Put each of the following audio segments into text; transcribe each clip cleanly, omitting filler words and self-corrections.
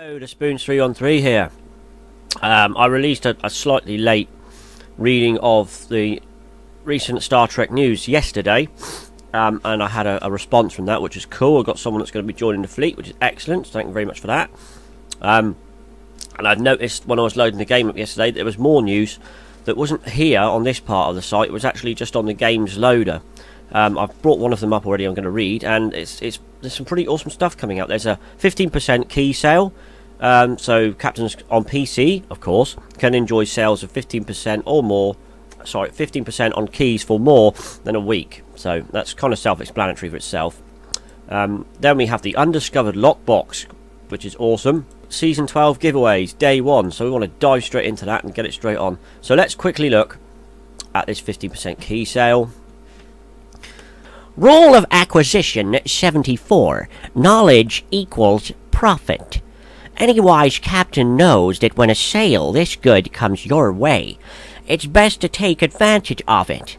Hello, TheSpoons313 here. I released a slightly late reading of the recent Star Trek news yesterday, and I had a response from that, which is cool. I got someone that's going to be joining the fleet, which is excellent. So thank you very much for that. And I've noticed when I was loading the game up yesterday, there was more news that wasn't here on this part of the site. It was actually just on the game's loader. I've brought one of them up already. I'm going to read, and there's some pretty awesome stuff coming out. There's a 15% key sale. So captains on PC, of course, can enjoy sales of 15% or more. Sorry, 15% on keys for more than a week. So that's kind of self-explanatory for itself. Then we have the Undiscovered lockbox, which is awesome. Season 12 giveaways, day 1. So we want to dive straight into that and get it straight on. So let's quickly look at this 15% key sale. Rule of acquisition 74. Knowledge equals profit. Any wise captain knows that when a sale this good comes your way, it's best to take advantage of it.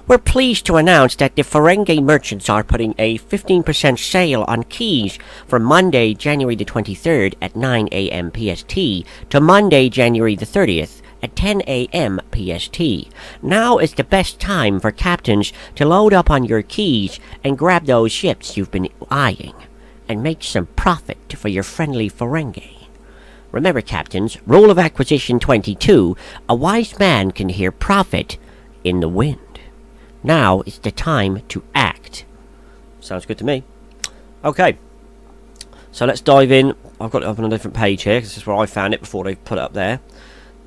We're pleased to announce that the Ferengi merchants are putting a 15% sale on keys from Monday, January the 23rd at 9 a.m. PST to Monday, January the 30th at 10 a.m. PST. Now is the best time for captains to load up on your keys and grab those ships you've been eyeing, and make some profit for your friendly Ferengi. Remember, captains, rule of acquisition 22, a wise man can hear profit in the wind. Now is the time to act. Sounds good to me. Okay, so let's dive in. I've got it up on a different page here, because this is where I found it before they put it up there.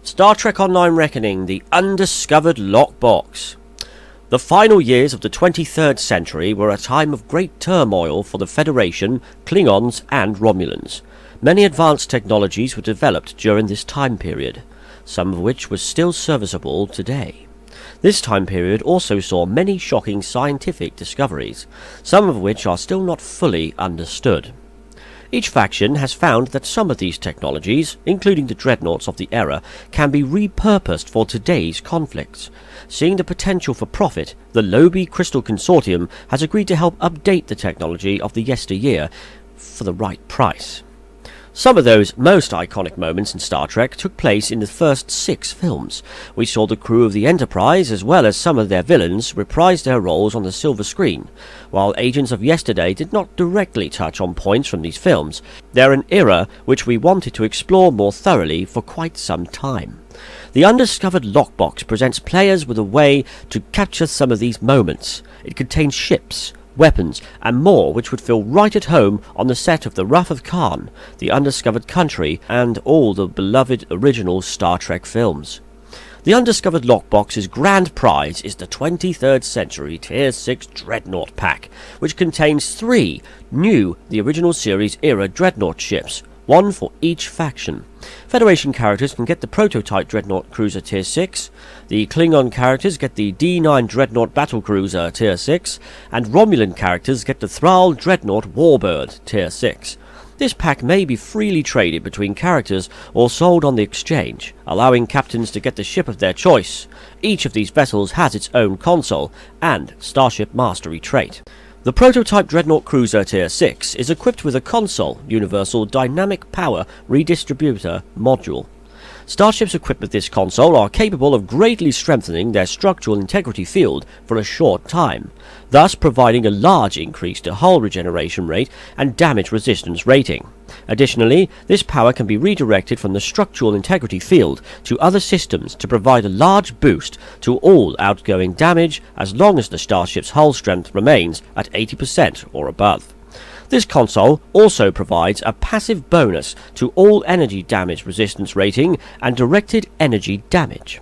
Star Trek Online Reckoning, the Undiscovered Lockbox. The final years of the 23rd century were a time of great turmoil for the Federation, Klingons and Romulans. Many advanced technologies were developed during this time period, some of which were still serviceable today. This time period also saw many shocking scientific discoveries, some of which are still not fully understood. Each faction has found that some of these technologies, including the dreadnoughts of the era, can be repurposed for today's conflicts. Seeing the potential for profit, the Lobi Crystal Consortium has agreed to help update the technology of the yesteryear for the right price. Some of those most iconic moments in Star Trek took place in the first 6 films. We saw the crew of the Enterprise, as well as some of their villains, reprise their roles on the silver screen. While Agents of Yesterday did not directly touch on points from these films, they're an era which we wanted to explore more thoroughly for quite some time. The Undiscovered Lockbox presents players with a way to capture some of these moments. It contains ships, weapons, and more which would feel right at home on the set of the Wrath of Khan, the Undiscovered Country, and all the beloved original Star Trek films. The Undiscovered Lockbox's grand prize is the 23rd Century Tier 6 Dreadnought Pack, which contains 3 new The Original Series era Dreadnought ships, one for each faction. Federation characters can get the Prototype Dreadnought Cruiser Tier 6, the Klingon characters get the D9 Dreadnought Battlecruiser Tier 6, and Romulan characters get the Thrall Dreadnought Warbird Tier 6. This pack may be freely traded between characters or sold on the exchange, allowing captains to get the ship of their choice. Each of these vessels has its own console and Starship Mastery trait. The Prototype Dreadnought Cruiser Tier 6 is equipped with a console, Universal Dynamic Power Redistributor module. Starships equipped with this console are capable of greatly strengthening their structural integrity field for a short time, thus providing a large increase to hull regeneration rate and damage resistance rating. Additionally, this power can be redirected from the structural integrity field to other systems to provide a large boost to all outgoing damage as long as the starship's hull strength remains at 80% or above. This console also provides a passive bonus to all energy damage resistance rating and directed energy damage.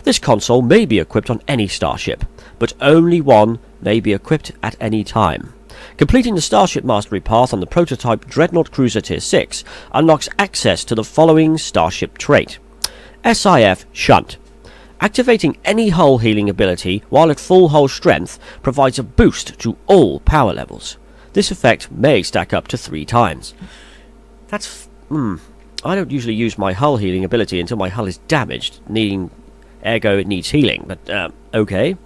This console may be equipped on any starship, but only one may be equipped at any time. Completing the Starship Mastery path on the Prototype Dreadnought Cruiser Tier 6 unlocks access to the following starship trait. SIF Shunt. Activating any hull healing ability while at full hull strength provides a boost to all power levels. This effect may stack up to 3 times. I don't usually use my hull healing ability until my hull is damaged, ergo it needs healing, but okay.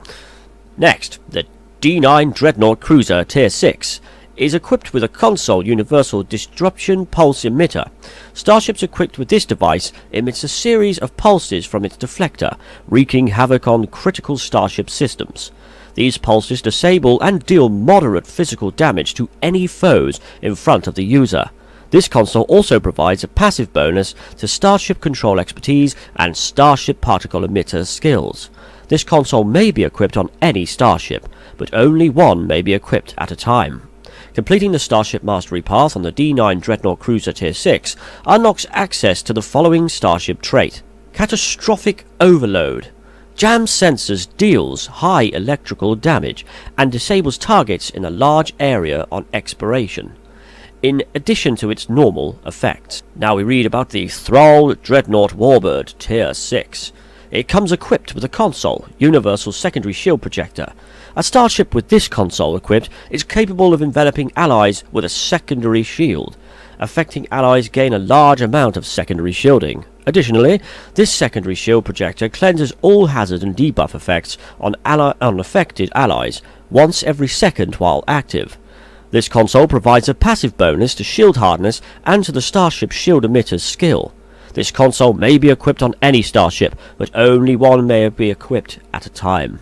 Next, the D9 Dreadnought Cruiser Tier 6 is equipped with a console universal disruption pulse emitter. Starships equipped with this device emits a series of pulses from its deflector, wreaking havoc on critical starship systems. These pulses disable and deal moderate physical damage to any foes in front of the user. This console also provides a passive bonus to starship control expertise and starship particle emitter skills. This console may be equipped on any starship, but only one may be equipped at a time. Completing the Starship Mastery Path on the D9 Dreadnought Cruiser Tier 6 unlocks access to the following starship trait: Catastrophic Overload. Jam sensors deals high electrical damage and disables targets in a large area on expiration, in addition to its normal effects. Now we read about the Thrall Dreadnought Warbird Tier 6. It comes equipped with a console, universal secondary shield projector. A starship with this console equipped is capable of enveloping allies with a secondary shield. Affecting allies gain a large amount of secondary shielding. Additionally, this secondary shield projector cleanses all hazard and debuff effects on unaffected allies once every second while active. This console provides a passive bonus to shield hardness and to the starship shield emitter's skill. This console may be equipped on any starship, but only one may be equipped at a time.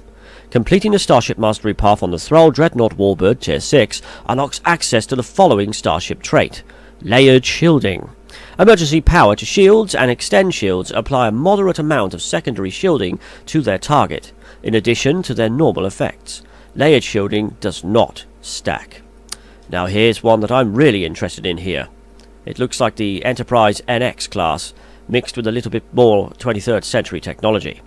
Completing the Starship Mastery Path on the Thrall Dreadnought Warbird Tier 6 unlocks access to the following starship trait: Layered Shielding. Emergency power to shields and extend shields apply a moderate amount of secondary shielding to their target, in addition to their normal effects. Layered shielding does not stack. Now here's one that I'm really interested in here. It looks like the Enterprise NX class, mixed with a little bit more 23rd century technology.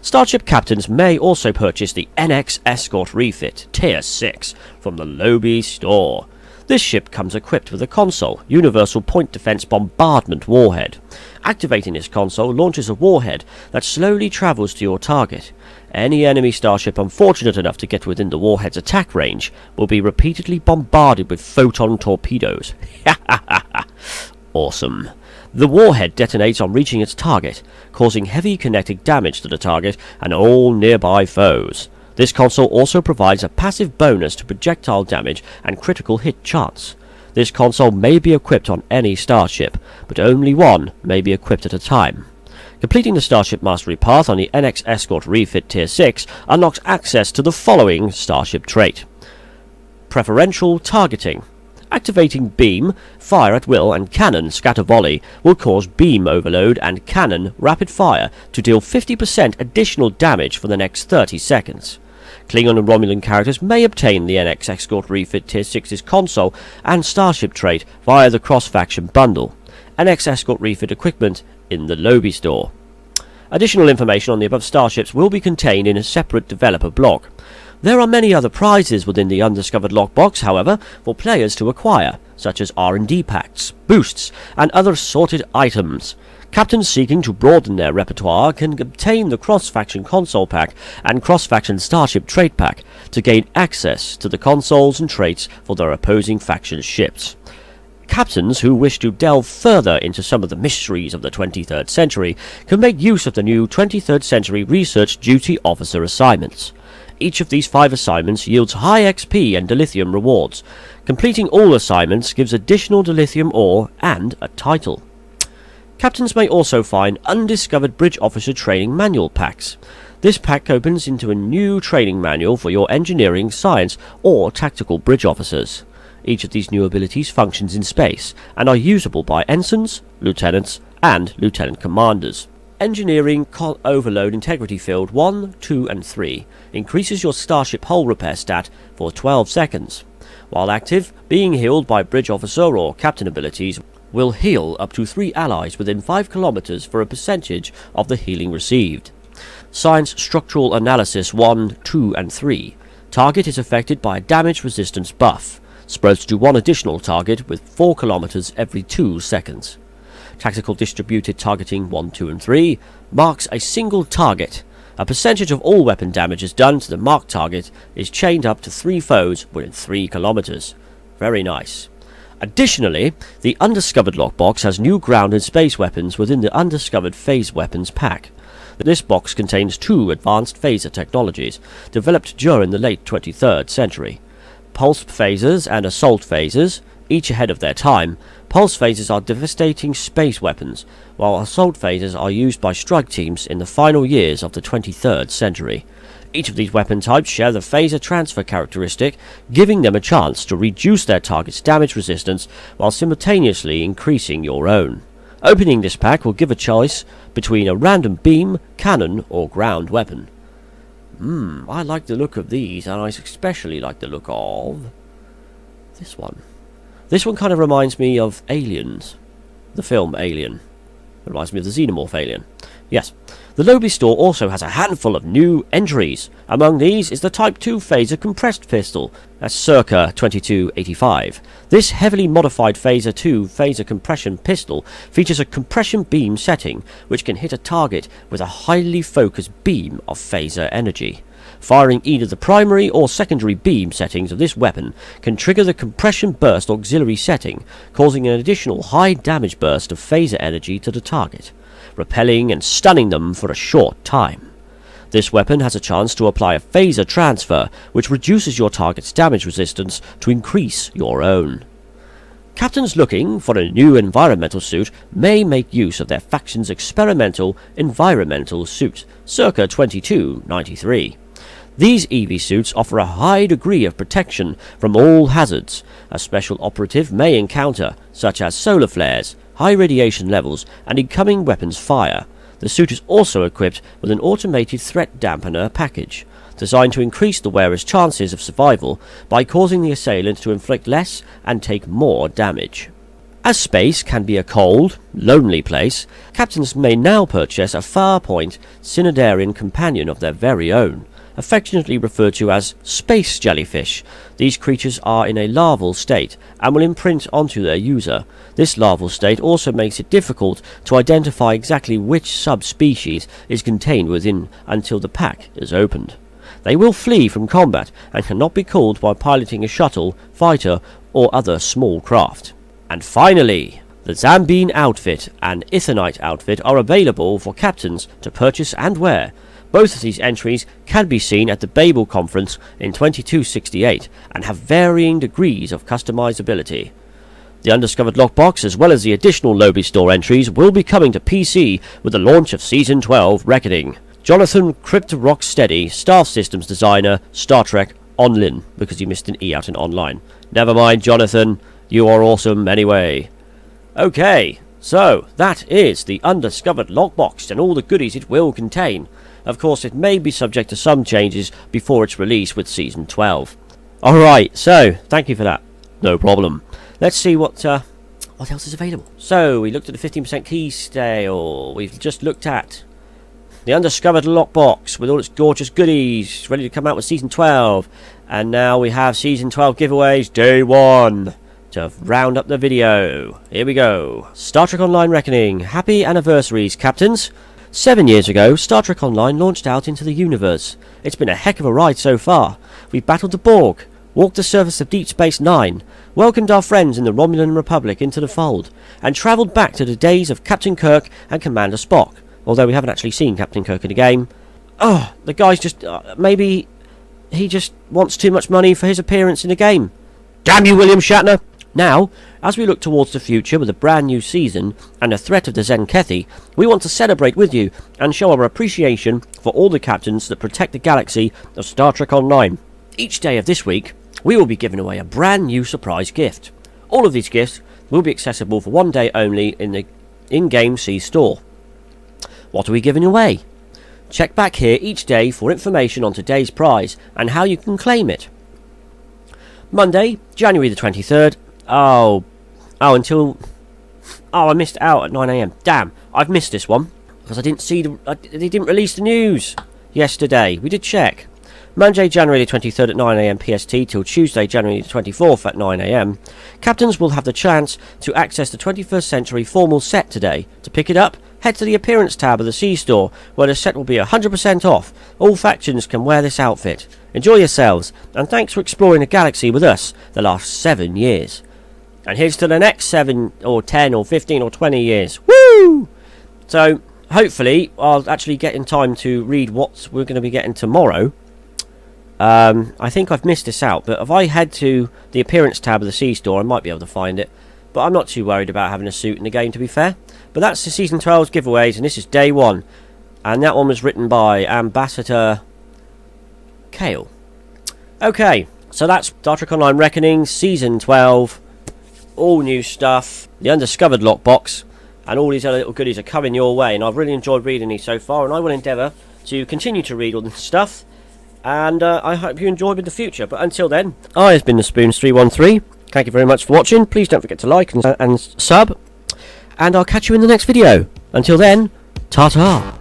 Starship captains may also purchase the NX Escort Refit Tier 6 from the Lobby store. This ship comes equipped with a console, universal point defense bombardment warhead. Activating this console launches a warhead that slowly travels to your target. Any enemy starship unfortunate enough to get within the warhead's attack range will be repeatedly bombarded with photon torpedoes. Awesome. The warhead detonates on reaching its target, causing heavy kinetic damage to the target and all nearby foes. This console also provides a passive bonus to projectile damage and critical hit chance. This console may be equipped on any starship, but only one may be equipped at a time. Completing the Starship Mastery Path on the NX Escort Refit Tier 6 unlocks access to the following starship trait: Preferential Targeting. Activating Beam, Fire at Will, and Cannon Scatter Volley will cause Beam Overload and Cannon Rapid Fire to deal 50% additional damage for the next 30 seconds. Klingon and Romulan characters may obtain the NX Escort Refit Tier 6's console and starship trait via the cross-faction bundle. NX Escort Refit equipment in the Lobby store. Additional information on the above starships will be contained in a separate developer blog. There are many other prizes within the Undiscovered lockbox, however, for players to acquire, such as R&D packs, boosts, and other sorted items. Captains seeking to broaden their repertoire can obtain the cross-faction console pack and cross-faction starship trait pack to gain access to the consoles and traits for their opposing faction ships. Captains who wish to delve further into some of the mysteries of the 23rd century can make use of the new 23rd century Research Duty Officer assignments. Each of these 5 assignments yields high XP and dilithium rewards. Completing all assignments gives additional dilithium ore and a title. Captains may also find Undiscovered Bridge Officer Training Manual packs. This pack opens into a new training manual for your engineering, science, or tactical bridge officers. Each of these new abilities functions in space and are usable by ensigns, lieutenants, and lieutenant commanders. Engineering Overload Integrity Field 1, 2, and 3 increases your starship hull repair stat for 12 seconds. While active, being healed by bridge officer or captain abilities will heal up to 3 allies within 5 kilometers for a percentage of the healing received. Science Structural Analysis 1, 2, and 3. Target is affected by a damage resistance buff. Spreads to 1 additional target with 4 kilometers every 2 seconds. Tactical Distributed Targeting 1, 2, and 3 marks a single target. A percentage of all weapon damages done to the marked target is chained up to 3 foes within 3 kilometers. Very nice. Additionally, the Undiscovered lockbox has new ground and space weapons within the Undiscovered Phase Weapons pack. This box contains 2 advanced phaser technologies, developed during the late 23rd century. pulse phasers and assault phasers, each ahead of their time. Pulse phasers are devastating space weapons, while assault phasers are used by strike teams in the final years of the 23rd century. Each of these weapon types share the phaser transfer characteristic, giving them a chance to reduce their target's damage resistance while simultaneously increasing your own. Opening this pack will give a choice between a random beam, cannon, or ground weapon. I like the look of these, and I especially like the look of this one. This one kind of reminds me of Aliens, the film Alien. It reminds me of the Xenomorph Alien. Yes. The Lobby store also has a handful of new entries. Among these is the Type 2 Phaser Compressed Pistol, that's circa 2285. This heavily modified Phaser 2 Phaser Compression Pistol features a compression beam setting, which can hit a target with a highly focused beam of phaser energy. Firing either the primary or secondary beam settings of this weapon can trigger the compression burst auxiliary setting, causing an additional high damage burst of phaser energy to the target, repelling and stunning them for a short time. This weapon has a chance to apply a phaser transfer, which reduces your target's damage resistance to increase your own. Captains looking for a new environmental suit may make use of their faction's experimental environmental suit, circa 2293. These EV suits offer a high degree of protection from all hazards a special operative may encounter, such as solar flares, high radiation levels, and incoming weapons fire. The suit is also equipped with an automated threat dampener package, designed to increase the wearer's chances of survival by causing the assailant to inflict less and take more damage. As space can be a cold, lonely place, captains may now purchase a Farpoint Cynodarian companion of their very own, affectionately referred to as space jellyfish. These creatures are in a larval state and will imprint onto their user. This larval state also makes it difficult to identify exactly which subspecies is contained within until the pack is opened. They will flee from combat and cannot be called while piloting a shuttle, fighter, or other small craft. And finally, the Zambine outfit and Ithonite outfit are available for captains to purchase and wear. Both of these entries can be seen at the Babel Conference in 2268 and have varying degrees of customizability. The Undiscovered lockbox, as well as the additional Lobby store entries, will be coming to PC with the launch of Season 12 Reckoning. Jonathan Crypto Rocksteady, Staff Systems Designer, Star Trek Online, because you missed an E out in online. Never mind, Jonathan, you are awesome anyway. Okay, so that is the Undiscovered lockbox and all the goodies it will contain. Of course, it may be subject to some changes before its release with Season 12. Alright, so, thank you for that. No problem. Let's see what else is available. So, we looked at the 15% key sale. We've just looked at the Undiscovered lockbox with all its gorgeous goodies, ready to come out with Season 12. And now we have Season 12 giveaways, Day 1. To round up the video, here we go. Star Trek Online Reckoning. Happy anniversaries, Captains. 7 years ago, Star Trek Online launched out into the universe. It's been a heck of a ride so far. We've battled the Borg, walked the surface of Deep Space Nine, welcomed our friends in the Romulan Republic into the fold, and travelled back to the days of Captain Kirk and Commander Spock, although we haven't actually seen Captain Kirk in the game. Oh, the guy's just... maybe he just wants too much money for his appearance in the game. Damn you, William Shatner! Now, as we look towards the future with a brand new season and the threat of the Zenkethi, we want to celebrate with you and show our appreciation for all the captains that protect the galaxy of Star Trek Online. Each day of this week, we will be giving away a brand new surprise gift. All of these gifts will be accessible for one day only in the in-game C store. What are we giving away? Check back here each day for information on today's prize and how you can claim it. Monday, January the 23rd. I missed out at 9 AM. Damn, I've missed this one because I didn't see they didn't release the news yesterday. We did check. Monday, January the 23rd at 9 AM PST till Tuesday, January the 24th at 9 AM. Captains will have the chance to access the 21st Century formal set today. To pick it up, head to the appearance tab of the C store, where the set will be 100% off. All factions can wear this outfit. Enjoy yourselves, and thanks for exploring the galaxy with us the last 7 years. And here's to the next 7 or 10 or 15 or 20 years. Woo! So, hopefully, I'll actually get in time to read what we're going to be getting tomorrow. I think I've missed this out, but if I head to the appearance tab of the C store, I might be able to find it. But I'm not too worried about having a suit in the game, to be fair. But that's the Season 12's giveaways, and this is day 1. And that one was written by Ambassador Kale. Okay, so that's Star Trek Online Reckoning, Season 12. All new stuff. The Undiscovered lockbox. And all these other little goodies are coming your way. And I've really enjoyed reading these so far. And I will endeavour to continue to read all this stuff. And I hope you enjoy in the future. But until then, I have been TheSpoons313. Thank you very much for watching. Please don't forget to like and sub. And I'll catch you in the next video. Until then, ta-ta.